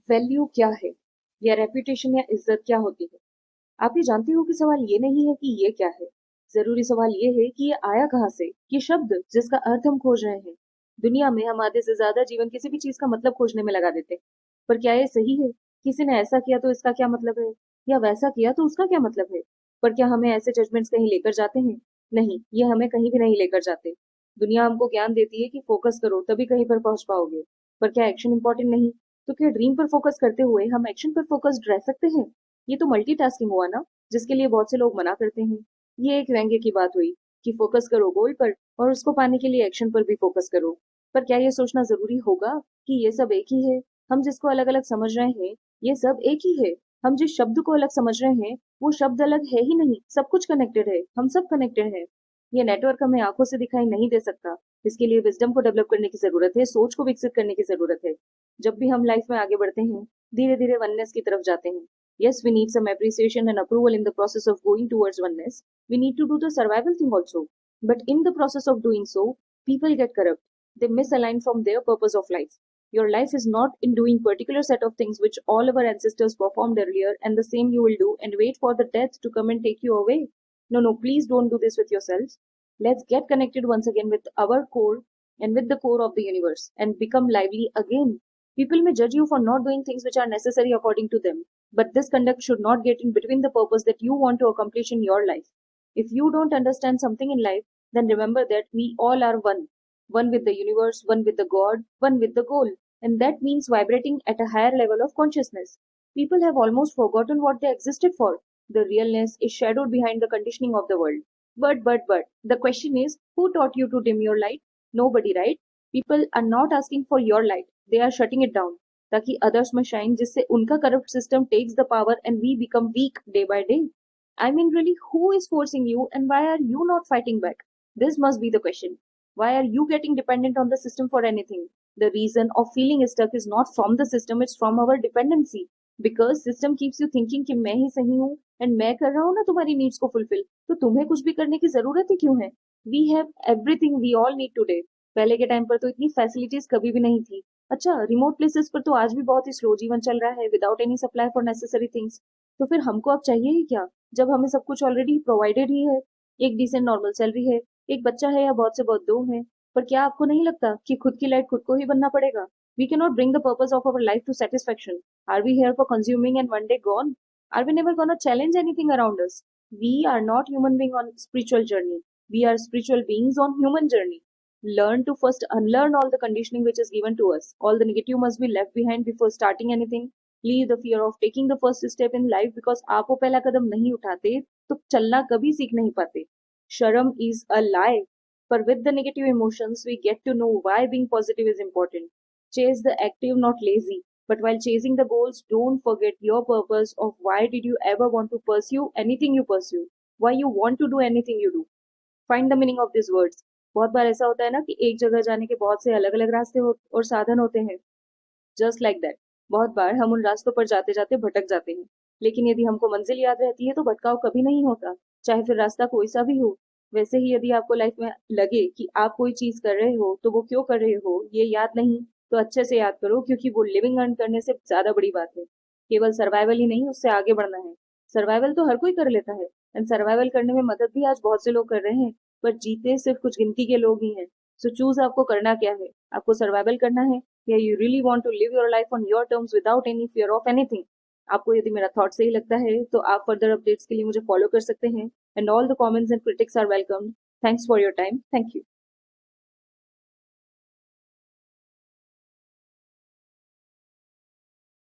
Value क्या है, या रेपुटेशन या इज्जत क्या होती है? आप ये जानते हो कि सवाल ये नहीं है कि ये क्या है। जरूरी सवाल ये है कि ये आया कहाँ से। ये शब्द जिसका अर्थ हम खोज रहे हैं। दुनिया में हम आधे से ज्यादा जीवन किसी भी चीज का मतलब खोजने में लगा देते हैं। पर क्या ये सही है? किसी ने ऐसा किया तो इसका क्या मतलब है, या वैसा किया तो उसका क्या मतलब है? पर क्या हमें ऐसे जजमेंट्स कहीं लेकर जाते हैं? नहीं, ये हमें कहीं भी नहीं लेकर जाते। दुनिया हमको ज्ञान देती है कि फोकस करो तभी कहीं पर पहुंच पाओगे। पर क्या एक्शन इंपॉर्टेंट नहीं? तो क्या ड्रीम पर फोकस करते हुए हम एक्शन पर फोकस्ड रह सकते हैं? ये तो मल्टीटास्किंग हुआ ना, जिसके लिए बहुत से लोग मना करते हैं। ये एक व्यंग्य की बात हुई कि फोकस करो गोल पर और उसको पाने के लिए एक्शन पर भी फोकस करो। पर क्या ये सोचना जरूरी होगा कि ये सब एक ही है? हम जिसको अलग अलग समझ रहे हैं, ये सब एक ही है। हम जिस शब्द को अलग समझ रहे हैं, वो शब्द अलग है ही नहीं। सब कुछ कनेक्टेड है, हम सब कनेक्टेड है। ये नेटवर्क हमें आंखों से दिखाई नहीं दे सकता। इसके लिए विजडम को डेवलप करने की जरूरत है, सोच को विकसित करने की जरूरत है। जब भी हम लाइफ में आगे बढ़ते हैं, धीरे धीरे वननेस की तरफ जाते हैं। Yes, we need some appreciation and approval in the process of going towards oneness. We need to do the survival thing also. But in the process of doing so, people get corrupt. They misalign from their purpose of life. Your life is not in doing particular set of things which all our ancestors performed earlier and the same you will do and wait for the death to come and take you away. No, no, please don't do this with yourselves. Let's get connected once again with our core and with the core of the universe and become lively again. People may judge you for not doing things which are necessary according to them, but this conduct should not get in between the purpose that you want to accomplish in your life. If you don't understand something in life, then remember that we all are one. One with the universe, one with the God, one with the goal. And that means vibrating at a higher level of consciousness. People have almost forgotten what they existed for. The realness is shadowed behind the conditioning of the world. But, the question is, who taught you to dim your light? Nobody, right? People are not asking for your light. They are shutting it down. ताकि others में shine, जिससे उनका corrupt system takes the power and we become weak day by day. I mean really, who is forcing you and why are you not fighting back? This must be the question. Why are you getting dependent on the system for anything? The reason of feeling stuck is not from the system, it's from our dependency. Because system keeps you thinking कि मैं ही सही हूँ and मैं कर रहा हूँ ना तुम्हारी needs को fulfill, तो तुम्हें कुछ भी करने की जरूरत ही क्यों है? We have everything we all need today. पहले के टाइम पर तो इतनी फैसिलिटीज कभी भी नहीं थी. अच्छा, रिमोट प्लेसेस पर तो आज भी बहुत ही स्लो जीवन चल रहा है without any supply for necessary things. तो फिर हमको अब चाहिए ही क्या, जब हमें सब कुछ ऑलरेडी प्रोवाइडेड ही है? एक डिसेंट नॉर्मल सैलरी है, एक बच्चा है या बहुत से बहुत दो हैं. पर क्या आपको नहीं लगता कि खुद की लाइट खुद को ही बनना पड़ेगा? We can not bring the purpose of our life to satisfaction. Are we here for consuming and one day gone? Are we never gonna challenge anything around us? We are not human being on spiritual journey. We are spiritual beings on human journey. Learn to first unlearn all the conditioning which is given to us. All the negative must be left behind before starting anything. Leave the fear of taking the first step in life, because आप वो पहला कदम नहीं उठाते तो चलना कभी सीख नहीं पाते. Sharam is a lie. But with the negative emotions, we get to know why being positive is important. Chase the active, not lazy. But while chasing the goals, don't forget your purpose of why did you ever want to pursue anything you pursue. Why you want to do anything you do. Find the meaning of this words. बहुत बार ऐसा होता है ना कि एक जगह जाने के बहुत से अलग अलग रास्ते और साधन होते हैं. जस्ट लाइक दैट, बहुत बार हम उन रास्तों पर जाते जाते भटक जाते हैं. लेकिन यदि हमको मंजिल याद रहती है तो भटकाव कभी नहीं होता, चाहे फिर रास्ता कोई सा भी हो. वैसे ही यदि आपको लाइफ में लगे कि आप कोई चीज कर रहे हो तो वो क्यों कर रहे हो ये याद नहीं, तो अच्छे से याद करो, क्योंकि वो लिविंग अर्न करने से ज्यादा बड़ी बात है. केवल सर्वाइवल ही नहीं, उससे आगे बढ़ना है. सर्वाइवल तो हर कोई कर लेता है, एंड सर्वाइवल करने में मदद भी आज बहुत से लोग कर रहे हैं. पर जीते सिर्फ कुछ गिनती के लोग ही हैं. सो चूज आपको करना क्या है. आपको सर्वाइवल करना है, या you really want to live your life on your terms without any fear of anything. आपको यदि मेरा थॉट सही लगता है तो आप फर्दर अपडेट्स के लिए मुझे फॉलो कर सकते हैं. And all the comments and critics are welcome. Thanks for your time. Thank you.